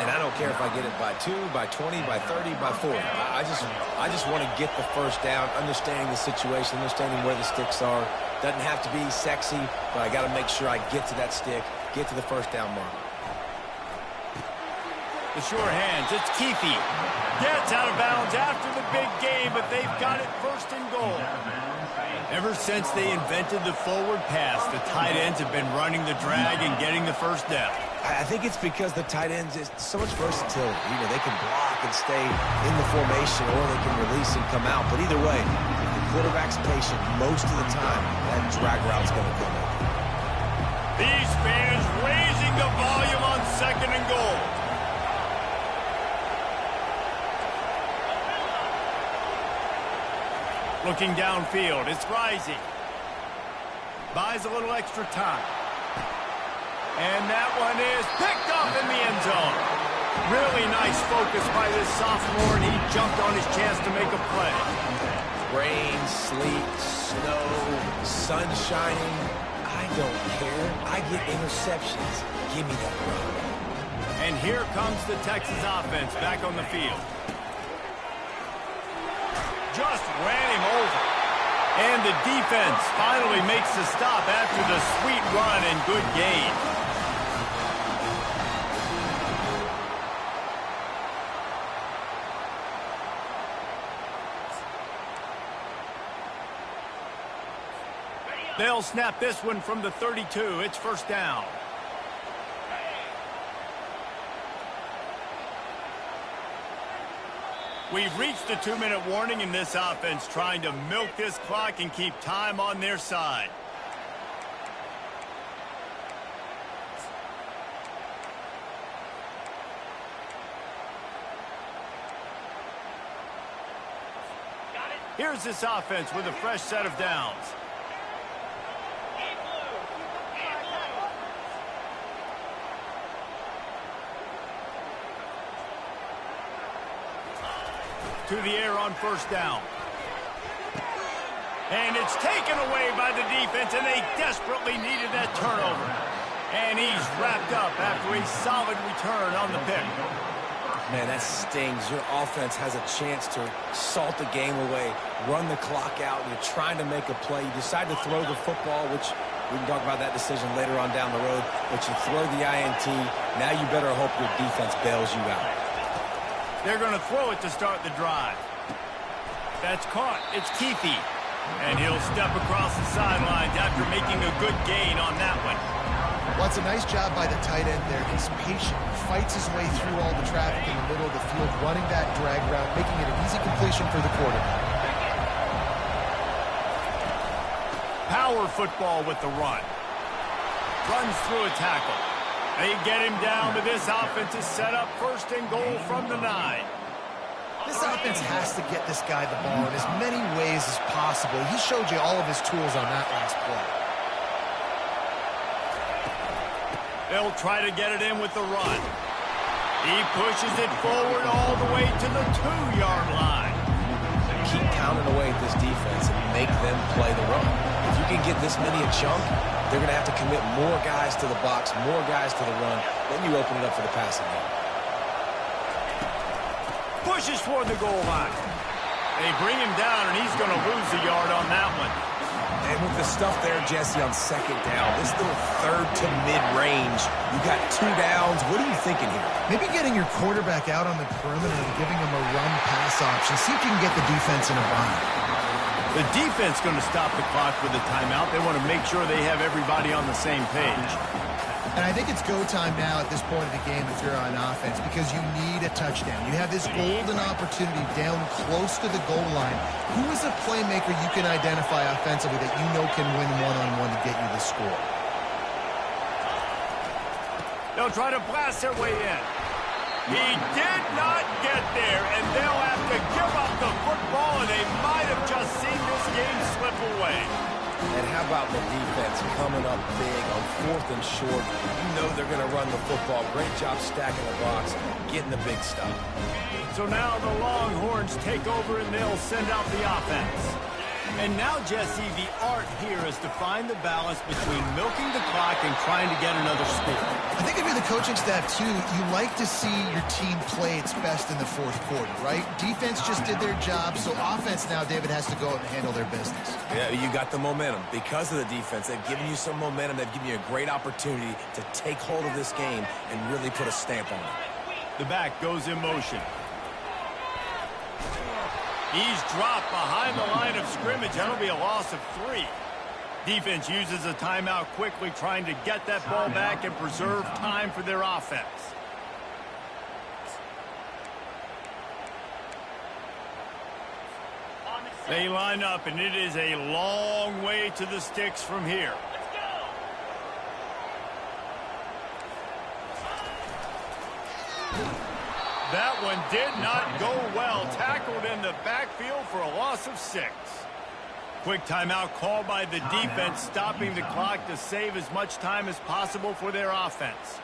And I don't care if I get it by 2, by 20, by 30, by 40. I just want to get the 1st down, understanding the situation, understanding where the sticks are. Doesn't have to be sexy, but I got to make sure I get to that stick, get to the 1st down mark. The sure hands, it's Keefe. Gets out of bounds after the big game, but they've got it 1st and goal. Ever since they invented the forward pass, the tight ends have been running the drag and getting the 1st down. I think it's because the tight ends is so much versatility. You know, they can block and stay in the formation, or they can release and come out. But either way, if the quarterback's patient most of the time, that drag route's going to come in. These fans raising the volume on 2nd and goal. Looking downfield, it's Rising. Buys a little extra time. And that one is picked up in the end zone. Really nice focus by this sophomore, and he jumped on his chance to make a play. Rain, sleet, snow, sun shining. I don't care. I get interceptions. Give me that run. And here comes the Texas offense back on the field. Just ran him over. And the defense finally makes the stop after the sweet run and good gain. They'll snap this one from the 32. It's first down. We've reached the 2-minute warning in this offense, trying to milk this clock and keep time on their side. Here's this offense with a fresh set of downs. To the air on first down. And it's taken away by the defense, and they desperately needed that turnover. And he's wrapped up after a solid return on the pick. Man, that stings. Your offense has a chance to salt the game away, run the clock out. You're trying to make a play. You decide to throw the football, which we can talk about that decision later on down the road, but you throw the INT. Now you better hope your defense bails you out. They're going to throw it to start the drive. That's caught. It's Keefe. And he'll step across the sidelines after making a good gain on that one. Well, it's a nice job by the tight end there. He's patient. He fights his way through all the traffic in the middle of the field, running that drag route, making it an easy completion for the quarterback. Power football with the run. Runs through a tackle. They get him down, but this offense is set up first and goal from the 9. This offense has to get this guy the ball in as many ways as possible. He showed you all of his tools on that last play. They'll try to get it in with the run. He pushes it forward all the way to the 2-yard line. Keep pounding away at this defense and make them play the run. If you can get this many a chunk, they're going to have to commit more guys to the box, more guys to the run. Then you open it up for the passing game. Pushes toward the goal line. They bring him down, and he's going to lose a yard on that one. And with the stuff there, Jesse, on second down, this little third to mid-range, you got 2 downs. What are you thinking here? Maybe getting your quarterback out on the perimeter and giving him a run pass option. See if you can get the defense in a bind. The defense going to stop the clock with a timeout. They want to make sure they have everybody on the same page. And I think it's go time now at this point of the game if you're on offense, because you need a touchdown. You have this golden opportunity down close to the goal line. Who is a playmaker you can identify offensively that you know can win one-on-one to get you the score? They'll try to blast their way in. He did not get there, and they'll have to give up the football, and they might have just seen this game slip away. And how about the defense coming up big on 4th and short? You know they're going to run the football. Great job stacking the box, getting the big stuff. So now the Longhorns take over, and they'll send out the offense. And now, Jesse, the art here is to find the balance between milking the clock and trying to get another score. I think if you're the coaching staff, too, you like to see your team play its best in the 4th quarter, right? Defense just did their job, so offense now, David, has to go out and handle their business. Yeah, you got the momentum. Because of the defense, they've given you some momentum. They've given you a great opportunity to take hold of this game and really put a stamp on it. The back goes in motion. He's dropped behind the line of scrimmage. That'll be a loss of 3. Defense uses a timeout quickly, trying to get that ball back and preserve time for their offense. They line up, and it is a long way to the sticks from here. That one did not go well. Tackled in the backfield for a loss of 6. Quick timeout called by the defense, stopping the clock to save as much time as possible for their offense.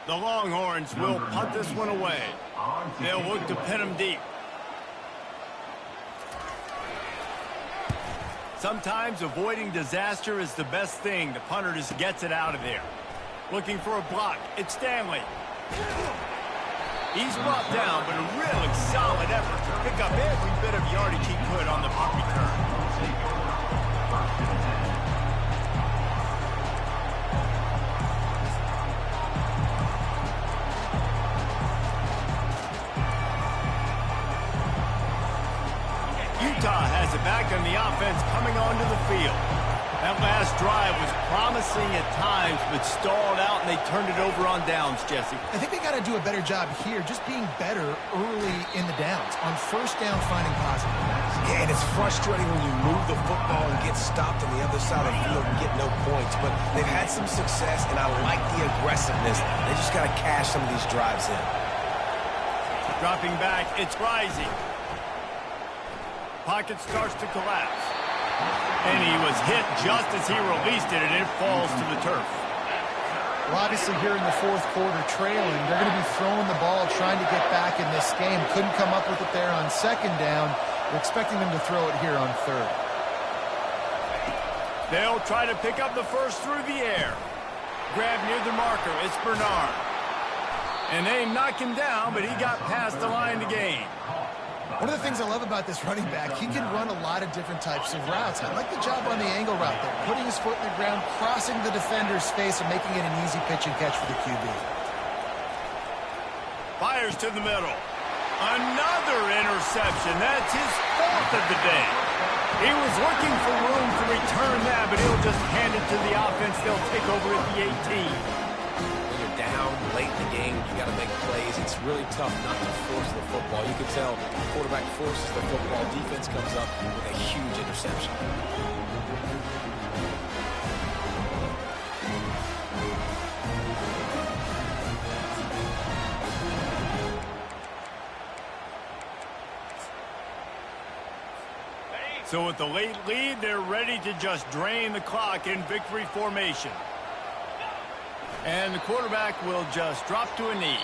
The Longhorns will punt this one away. They'll look to pin them deep. Sometimes avoiding disaster is the best thing. The punter just gets it out of there. Looking for a block. It's Stanley. He's brought down, but a really solid effort to pick up every bit of yardage he could on the punt return. offense coming onto the field. That last drive was promising at times, but stalled out, and they turned it over on downs, Jesse. I think they got to do a better job here, just being better early in the downs. On first down, finding positive plays. Yeah, and it's frustrating when you move the football and get stopped on the other side of the field and get no points. But they've had some success, and I like the aggressiveness. They just got to cash some of these drives in. Dropping back, it's rising. Pocket starts to collapse. And he was hit just as he released it, and it falls to the turf. Well, obviously here in the fourth quarter trailing, they're going to be throwing the ball, trying to get back in this game. Couldn't come up with it there on second down. We're expecting them to throw it here on third. They'll try to pick up the first through the air. Grab near the marker. It's Bernard. And they knock him down, but he got past the line to gain. One of the things I love about this running back, he can run a lot of different types of routes. I like the job on the angle route there, putting his foot in the ground, crossing the defender's face, and making it an easy pitch and catch for the QB. Fires to the middle. Another interception. That's his fourth of the day. He was looking for room to return that, but he'll just hand it to the offense. They'll take over at the 18. Down late in the game, you got to make plays. It's really tough not to force the football. You can tell the quarterback forces the football. Defense comes up with a huge interception. So with the late lead, they're ready to just drain the clock in victory formation. And the quarterback will just drop to a knee.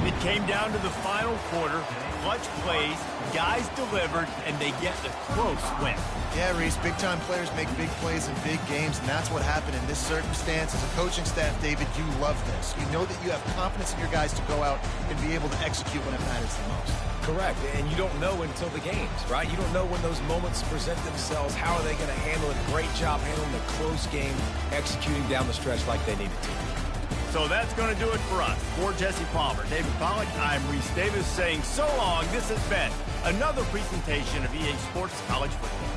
It came down to the final quarter. Clutch plays, guys delivered, and they get the close win. Yeah, Reese, big-time players make big plays in big games, and that's what happened in this circumstance. As a coaching staff, David, you love this. You know that you have confidence in your guys to go out and be able to execute when it matters the most. Correct, and you don't know until the games, right? You don't know when those moments present themselves. How are they going to handle it? Great job handling the close game, executing down the stretch like they needed to. So that's going to do it for us. For Jesse Palmer, David Pollack, I'm Reese Davis saying so long. This has been another presentation of EA Sports College Football.